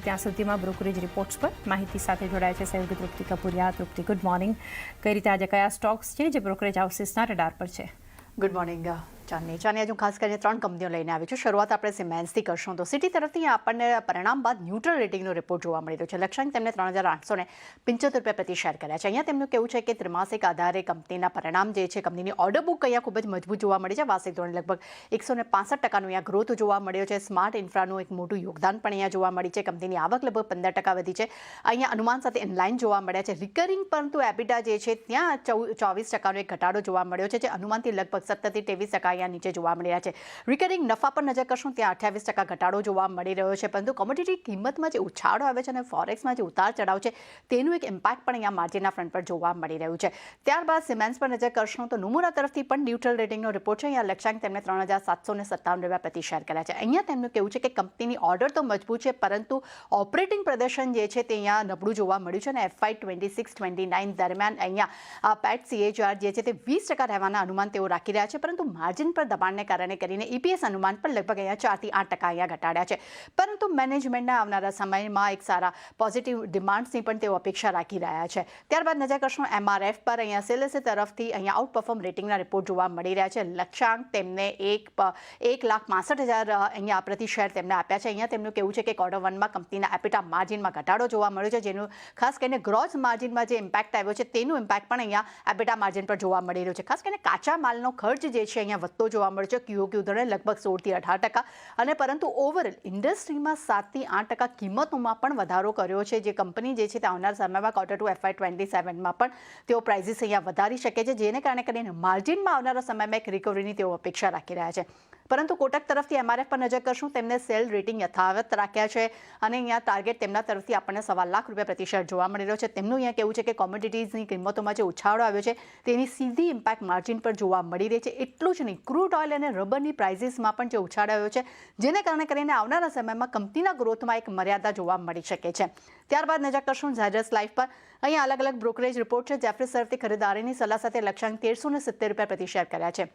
ત્યાં સુધીમાં brokerage reports પર માહિતી સાથે જોડાય છે સહયોગી તૃપ્તિ કપૂરિયા. તૃપ્તિ, ગુડ મોર્નિંગ. કઈ રીતે આજે કયા સ્ટોક્સ છે જે બ્રોકરેજ હાઉસીસના રડાર પર છે? ગુડ મોર્નિંગ ચાંદની. આજે હું ખાસ કરીને 3 કંપનીઓ લઈને આવી છું. શરૂઆત આપણે સિમેન્સથી કરશું. તો સિટી તરફથી આપણને પરિણામ બાદ ન્યુટ્રલ રેટિંગનો રિપોર્ટ જોવા મળી રહ્યો છે. લક્ષ્યાંક તેમને 3,875 રૂપિયા પ્રતિ શેર કર્યા છે. અહીંયા તેમનું કેવું છે કે ત્રિમાસિક આધારે કંપનીના પરિણામ જે છે, કંપનીની ઓર્ડર બુક અહીંયા ખૂબ જ મજબૂત જોવા મળી છે. વાર્ષિક ધોરણે લગભગ 165% અહીંયા ગ્રોથ જોવા મળ્યો છે. સ્માર્ટ ઇન્ફ્રાનું એક મોટું યોગદાન પણ અહીંયા જોવા મળી છે. કંપનીની આવક લગભગ 15% વધી છે. અહીંયા અનુમાન સાથે ઇનલાઇન જોવા મળ્યા છે. રિકરિંગ પરંતુ એબિટા જે છે ત્યાં 24% એક ઘટાડો જોવા મળ્યો છે, જે અનુમાનથી લગભગ 17% થી 23% અહીંયા નીચે જોવા મળી રહ્યા છે. રિકરિંગ નફા પર નજર કરશું ત્યાં 28% ઘટાડો જોવા મળી રહ્યો છે. પરંતુ કોમોડિટી કિંમતમાં જે ઉછાળો આવે છે અને ફોરેક્સમાં જે ઉતાર ચઢાવ છે તેનું એક ઇમ્પેક્ટ પણ અહીંયા માર્જિનના ફ્રન્ટ પર જોવા મળી રહ્યું છે. ત્યારબાદ સિમેન્સ પર નજર કરશું તો નુમુરા તરફથી પણ ન્યુટ્રલ રેટિંગનો રિપોર્ટ છે. અહીંયા લક્ષ્યાંક તેમને 3,757 રૂપિયા પ્રતિ શેર કર્યા છે. અહીંયા તેમનું કેવું છે કે કંપનીની ઓર્ડર તો મજબૂત છે, પરંતુ ઓપરેટિંગ પ્રદર્શન જે છે તે અહીંયા નબળું જોવા મળ્યું છે અને FY 26-29 દરમિયાન અહીંયા પેટ CAGR જે છે તે 20% રહેવાના અનુમાન તેઓ રાખી રહ્યા છે. પરંતુ માર્જિન પર દબાણને કારણે કરીને EPS અનુમાન પણ લગભગ અહીંયા 4 થી 8% અહીંયા ઘટાડ્યા છે. પરંતુ મેનેજમેન્ટના આવનારા સમયમાં એક સારા પોઝિટિવ ડિમાન્ડ્સની પણ તેઓ અપેક્ષા રાખી રહ્યા છે. ત્યારબાદ નજર કરશું MRF પર. અહીંયા સેલેસે તરફથી અહીંયા આઉટ પરફોર્મ રેટિંગના રિપોર્ટ જોવા મળી રહ્યા છે. લક્ષ્યાંક તેમને 1,65,000 અહીંયા પ્રતિ શેર તેમને આપ્યા છે. અહીંયા તેમનું કેવું છે કે Q1માં કંપનીના એપિટા માર્જિનમાં ઘટાડો જોવા મળ્યો છે, જેનું ખાસ કરીને ગ્રોસ માર્જિનમાં જે ઇમ્પેક્ટ આવ્યો છે તેનું ઇમ્પેક્ટ પણ અહીંયા એપિટા માર્જિન પર જોવા મળી રહ્યું છે. ખાસ કરીને કાચા માલનો ખર્ચ જે છે અહીંયા વધતો જોવા મળ્યો છે. QOQ ધોરણે લગભગ 16 થી 18% અને પરંતુ ઓવરઓલ ઇન્ડસ્ટ્રીમાં 7 થી 8% કિંમતોમાં પણ વધારો કર્યો છે, જે કંપની જે છે તે આવનાર સમયમાં Q2 FY 27માં પણ તેઓ પ્રાઇઝીસ અહીંયા વધારી શકે છે, જેને કારણે કરીને માર્જિનમાં આવનારા સમયમાં એક રિકવરીની તેઓ અપેક્ષા રાખી રહ્યા છે. પરંતુ કોટક તરફથી MRF પર નજર કરશું, તેમને સેલ રેટિંગ યથાવત રાખ્યા છે અને અહીંયા ટાર્ગેટ તેમના તરફથી આપણને 1.25 લાખ રૂપિયા પ્રતિ શેર જોવા મળી રહ્યો છે. તેમનું અહીંયા કેવું છે કે કોમોડિટીઝની કિંમતોમાં જે ઉછાળો આવ્યો છે તેની સીધી ઇમ્પેક્ટ માર્જિન પર જોવા મળી રહી છે. એટલું જ નહીં, ક્રૂડ ઓઇલ અને રબરની પ્રાઇઝીસમાં પણ જે ઉછાળો આવ્યો છે, જેને કારણે કરીને આવનારા સમયમાં કંપનીના ગ્રોથમાં એક મર્યાદા જોવા મળી શકે છે. ત્યારબાદ નજર કરશું ઝાયડસ લાઇફ પર. અહીંયા અલગ અલગ બ્રોકરેજ રિપોર્ટ છે. જેફરીસ તરફથી ખરીદારીની સલાહ સાથે લક્ષ્યાંક 1370 રૂપિયા પ્રતિ શેર કર્યા છે.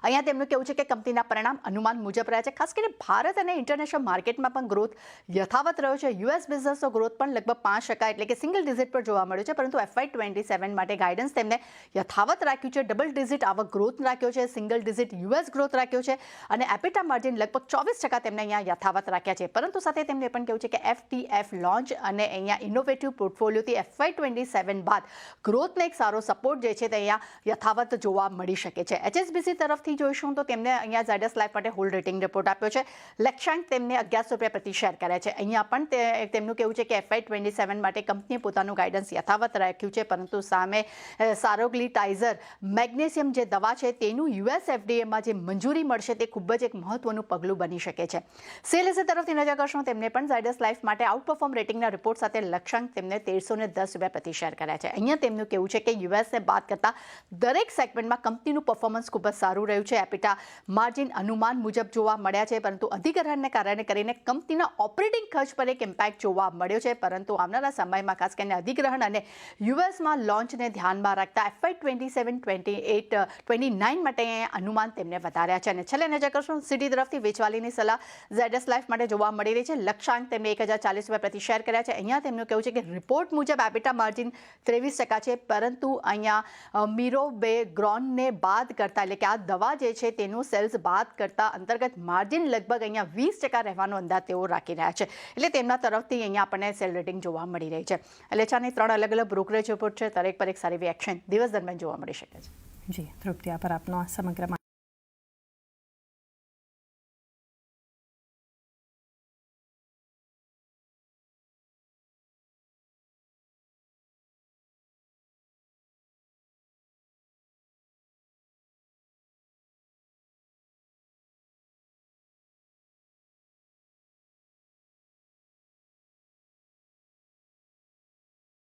અહીંયા તેમનું કેવું છે કે કંપનીના પરિણામ અનુમાન મુજબ રહ્યા છે. ખાસ કરીને ભારત અને ઇન્ટરનેશનલ માર્કેટમાં પણ ગ્રોથ યથાવત રહ્યો છે. US બિઝનેસનો ગ્રોથ પણ લગભગ 5% એટલે કે સિંગલ ડિજિટ પર જોવા મળ્યો છે. પરંતુ FY 27 માટે ગાઈડન્સ તેમને યથાવત રાખ્યું છે. ડબલ ડિજિટ આવક ગ્રોથ રાખ્યો છે, સિંગલ ડિજિટ US ગ્રોથ રાખ્યો છે અને એપિટા માર્જિન લગભગ 24% તેમને અહીંયા યથાવત રાખ્યા છે. પરંતુ સાથે તેમને પણ કેવું છે કે FTF લોન્ચ અને અહીંયા ઇનોવેટિવ પોર્ટફોલિયોથી FY 27 બાદ ગ્રોથને એક સારો સપોર્ટ જે છે તે અહીંયા યથાવત જોવા મળી શકે છે. HSBC તરફથી જોઈશું તો તેમને અહીંયા ઝાયડસ લાઇફ માટે હોલ્ડ રેટિંગ રિપોર્ટ આપ્યો છે. લક્ષ્યાંક તેમને 1100 રૂપિયા પ્રતિ શેર કર્યા છે. અહીંયા પણ તેમનું કેવું છે કે FY 27 માટે કંપનીએ પોતાનું ગાઈડન્સ યથાવત રાખ્યું છે, પરંતુ સામે સારોગ્લિટાઇઝર મેગ્નેશિયમ જે દવા છે તેનું US FDAમાં જે મંજૂરી મળશે તે ખૂબ જ એક મહત્વનું પગલું બની શકે છે. સેલેસે તરફથી નજર કરશું, તેમને પણ ઝાયડસ લાઇફ માટે આઉટ પરફોર્મ રેટિંગના રિપોર્ટ સાથે લક્ષ્યાંક તેમને 1310 રૂપિયા પ્રતિ શેર કર્યા છે. અહીંયા તેમનું કેવું છે કે USને બાદ કરતા દરેક સેગમેન્ટમાં કંપનીનું પરફોર્મન્સ ખૂબ જ સારું રહ્યું છે. એપિટા માર્જિન અનુમાન મુજબ જોવા મળ્યા છે, પરંતુ અધિગ્રહણને કારણે કરીને કંપનીના ઓપરેટિંગ ખર્ચ પર એક ઇમ્પેક્ટ જોવા મળ્યો છે. પરંતુ આવનારા સમયમાં ખાસ કરીને અધિગ્રહણ અને USમાં લોન્ચને ધ્યાનમાં રાખતા FY 27-29 માટે અનુમાન તેમને વધાર્યા છે. અને છેલ્લે નજર કરશું, સિટી તરફથી વેચવાલીની સલાહ ઝાયડસ લાઇફ માટે જોવા મળી રહી છે. લક્ષ્યાંક તેમને 1,040 રૂપિયા પ્રતિ શેર કર્યા છે. અહીંયા તેમનું કહેવું છે કે રિપોર્ટ મુજબ એપિટા માર્જિન 23% છે, પરંતુ અહીંયા મિરોબેગ્રોનને બાદ કરતા એટલે કે આ દવા જે છે તેનું સેલ્સ બાદ કરતા અંતર્ગત માર્જિન લગભગ અહીંયા 20% રહેવાનો અંદાજ તેઓ રાખી રહ્યા છે. એટલે તેમના તરફથી અહીંયા આપણને સેલ રેટિંગ જોવા મળી રહી છે. એટલે ચાની 3 અલગ અલગ બ્રોકરેજ રિપોર્ટ છે, દરેક પર એક સારી એવી એક્શન દિવસ દરમિયાન જોવા મળી શકે છે. જી તૃપ્તિ, આભાર આપનો સમગ્ર